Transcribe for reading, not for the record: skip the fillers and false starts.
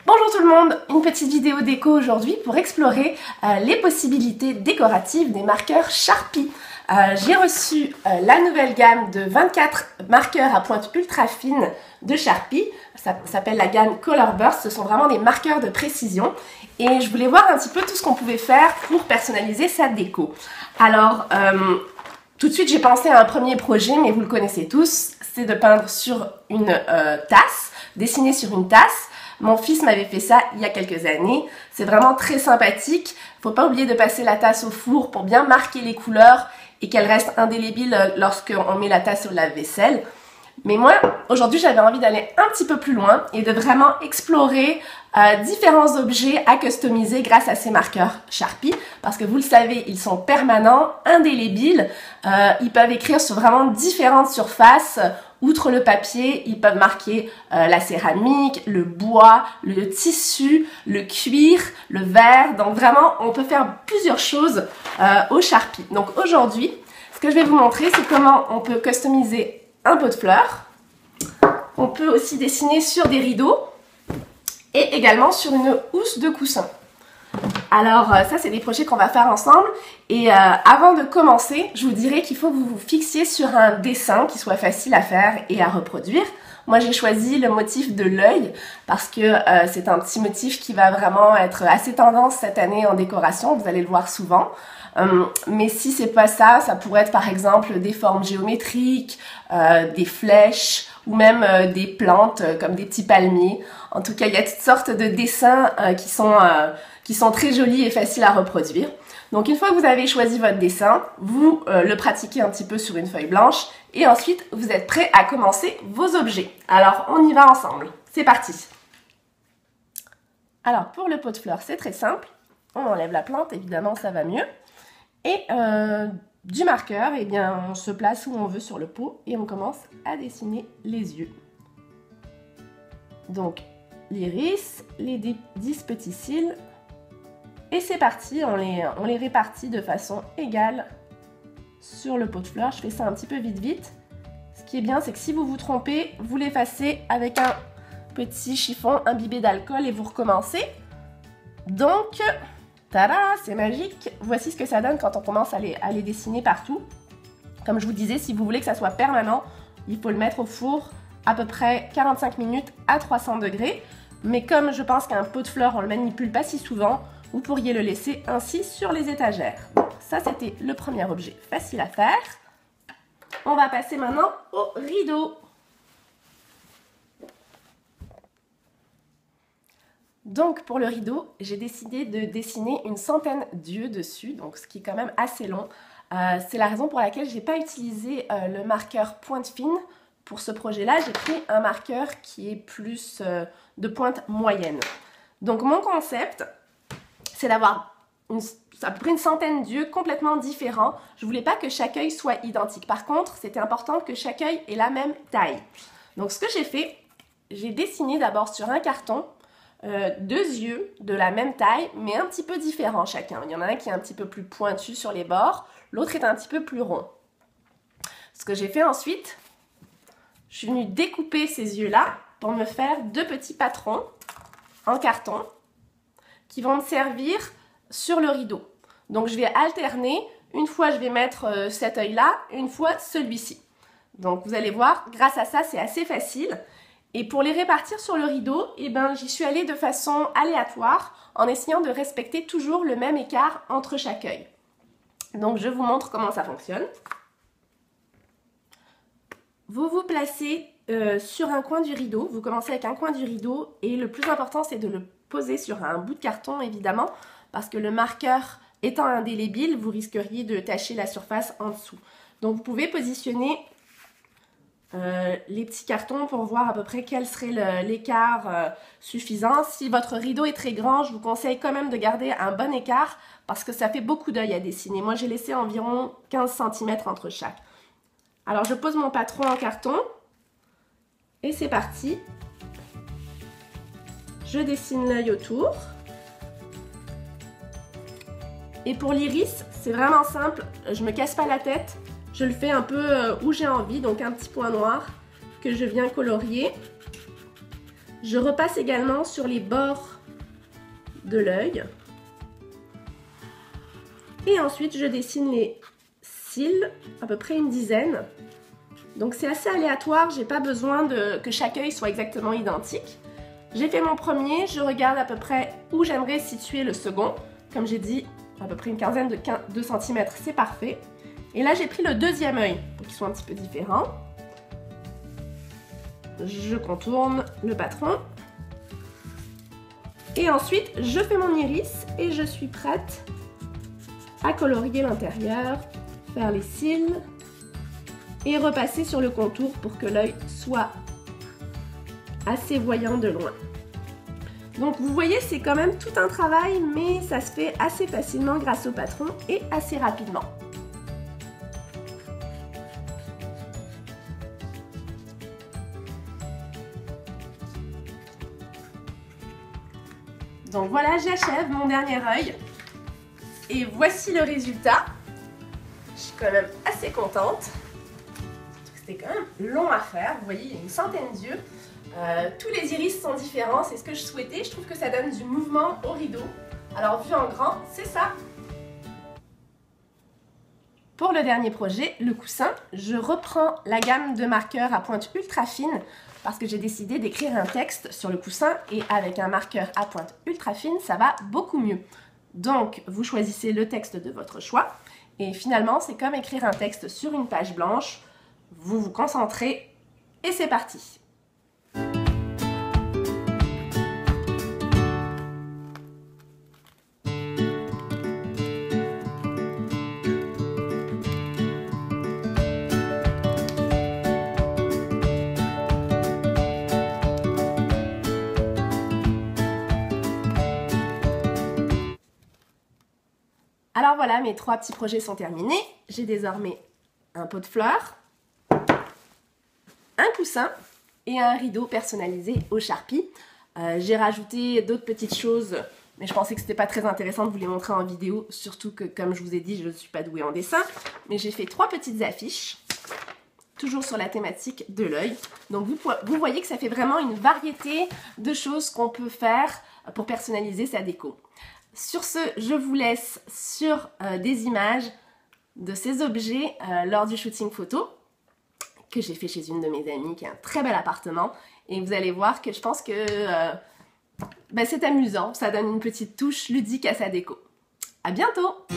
Bonjour tout le monde, une petite vidéo déco aujourd'hui pour explorer les possibilités décoratives des marqueurs Sharpie. J'ai reçu la nouvelle gamme de 24 marqueurs à pointe ultra fine de Sharpie. Ça s'appelle la gamme Color Burst, ce sont vraiment des marqueurs de précision. Et je voulais voir un petit peu tout ce qu'on pouvait faire pour personnaliser sa déco. Alors, tout de suite j'ai pensé à un premier projet, mais vous le connaissez tous, c'est de peindre sur une tasse, dessiner sur une tasse. Mon fils m'avait fait ça il y a quelques années. C'est vraiment très sympathique. Faut pas oublier de passer la tasse au four pour bien marquer les couleurs et qu'elle reste indélébile lorsqu'on met la tasse au lave-vaisselle. Mais moi, aujourd'hui, j'avais envie d'aller un petit peu plus loin et de vraiment explorer différents objets à customiser grâce à ces marqueurs Sharpie. Parce que vous le savez, ils sont permanents, indélébiles. Ils peuvent écrire sur vraiment différentes surfaces. Outre le papier, ils peuvent marquer la céramique, le bois, le tissu, le cuir, le verre. Donc vraiment, on peut faire plusieurs choses au Sharpie. Donc aujourd'hui, ce que je vais vous montrer, c'est comment on peut customiser un pot de fleurs. On peut aussi dessiner sur des rideaux et également sur une housse de coussin. Alors ça, c'est des projets qu'on va faire ensemble. Et avant de commencer, je vous dirais qu'il faut que vous vous fixiez sur un dessin qui soit facile à faire et à reproduire. Moi, j'ai choisi le motif de l'œil parce que c'est un petit motif qui va vraiment être assez tendance cette année en décoration. Vous allez le voir souvent. Mais si c'est pas ça, ça pourrait être par exemple des formes géométriques, des flèches ou même des plantes comme des petits palmiers. En tout cas, il y a toutes sortes de dessins qui sont très jolis et faciles à reproduire. Donc une fois que vous avez choisi votre dessin, vous le pratiquez un petit peu sur une feuille blanche et ensuite vous êtes prêt à commencer vos objets. Alors on y va ensemble, c'est parti. Alors pour le pot de fleurs, c'est très simple. On enlève la plante, évidemment ça va mieux. Et du marqueur, eh bien, on se place où on veut sur le pot et on commence à dessiner les yeux. Donc l'iris, les 10 petits cils. Et c'est parti, on les répartit de façon égale sur le pot de fleurs. Je fais ça un petit peu vite. Ce qui est bien, c'est que si vous vous trompez, vous l'effacez avec un petit chiffon imbibé d'alcool et vous recommencez. Donc, tada, c'est magique. Voici ce que ça donne quand on commence à les dessiner partout. Comme je vous disais, si vous voulez que ça soit permanent, il faut le mettre au four à peu près 45 minutes à 300 degrés. Mais comme je pense qu'un pot de fleurs, on le manipule pas si souvent, vous pourriez le laisser ainsi sur les étagères. Ça, c'était le premier objet facile à faire. On va passer maintenant au rideau. Donc, pour le rideau, j'ai décidé de dessiner une centaine d'yeux dessus, donc ce qui est quand même assez long. C'est la raison pour laquelle je n'ai pas utilisé le marqueur pointe fine. Pour ce projet-là, j'ai pris un marqueur qui est plus de pointe moyenne. Donc, mon concept, c'est d'avoir à peu près une centaine d'yeux complètement différents. Je ne voulais pas que chaque œil soit identique. Par contre, c'était important que chaque œil ait la même taille. Donc, ce que j'ai fait, j'ai dessiné d'abord sur un carton deux yeux de la même taille, mais un petit peu différents chacun. Il y en a un qui est un petit peu plus pointu sur les bords, l'autre est un petit peu plus rond. Ce que j'ai fait ensuite, je suis venue découper ces yeux-là pour me faire deux petits patrons en carton qui vont me servir sur le rideau. Donc je vais alterner, une fois je vais mettre cet œil-là, une fois celui-ci. Donc vous allez voir, grâce à ça c'est assez facile. Et pour les répartir sur le rideau, eh ben, j'y suis allée de façon aléatoire en essayant de respecter toujours le même écart entre chaque œil. Donc je vous montre comment ça fonctionne. Vous vous placez sur un coin du rideau, vous commencez avec un coin du rideau et le plus important c'est de le poser sur un bout de carton évidemment parce que le marqueur étant indélébile, vous risqueriez de tacher la surface en dessous. Donc vous pouvez positionner les petits cartons pour voir à peu près quel serait l'écart suffisant. Si votre rideau est très grand, je vous conseille quand même de garder un bon écart parce que ça fait beaucoup d'œils à dessiner. Moi j'ai laissé environ 15 cm entre chaque. Alors je pose mon patron en carton et c'est parti. Je dessine l'œil autour. Et pour l'iris, c'est vraiment simple, je me casse pas la tête. Je le fais un peu où j'ai envie, donc un petit point noir que je viens colorier. Je repasse également sur les bords de l'œil. Et ensuite, je dessine les cils, à peu près une dizaine. Donc c'est assez aléatoire, j'ai pas besoin que chaque œil soit exactement identique. J'ai fait mon premier, je regarde à peu près où j'aimerais situer le second. Comme j'ai dit, à peu près une quinzaine de centimètres, c'est parfait. Et là, j'ai pris le deuxième œil pour qu'il soit un petit peu différent. Je contourne le patron. Et ensuite, je fais mon iris et je suis prête à colorier l'intérieur, faire les cils et repasser sur le contour pour que l'œil soit assez voyant de loin. Donc vous voyez, c'est quand même tout un travail, mais ça se fait assez facilement grâce au patron et assez rapidement. Donc voilà, j'achève mon dernier œil. Et voici le résultat. Je suis quand même assez contente. C'était quand même long à faire. Vous voyez, il y a une centaine d'yeux. Tous les iris sont différents, c'est ce que je souhaitais. Je trouve que ça donne du mouvement au rideau. Alors vu en grand, c'est ça. Pour le dernier projet, le coussin, je reprends la gamme de marqueurs à pointe ultra fine parce que j'ai décidé d'écrire un texte sur le coussin et avec un marqueur à pointe ultra fine, ça va beaucoup mieux. Donc, vous choisissez le texte de votre choix et finalement, c'est comme écrire un texte sur une page blanche. Vous vous concentrez et c'est parti. Alors voilà, mes 3 petits projets sont terminés. J'ai désormais un pot de fleurs, un coussin et un rideau personnalisé au Sharpie. J'ai rajouté d'autres petites choses, mais je pensais que c'était pas très intéressant de vous les montrer en vidéo, surtout que comme je vous ai dit, je ne suis pas douée en dessin. Mais j'ai fait 3 petites affiches, toujours sur la thématique de l'œil. Donc vous voyez que ça fait vraiment une variété de choses qu'on peut faire pour personnaliser sa déco. Sur ce, je vous laisse sur des images de ces objets lors du shooting photo que j'ai fait chez une de mes amies qui a un très bel appartement. Et vous allez voir que je pense que c'est amusant, ça donne une petite touche ludique à sa déco. À bientôt!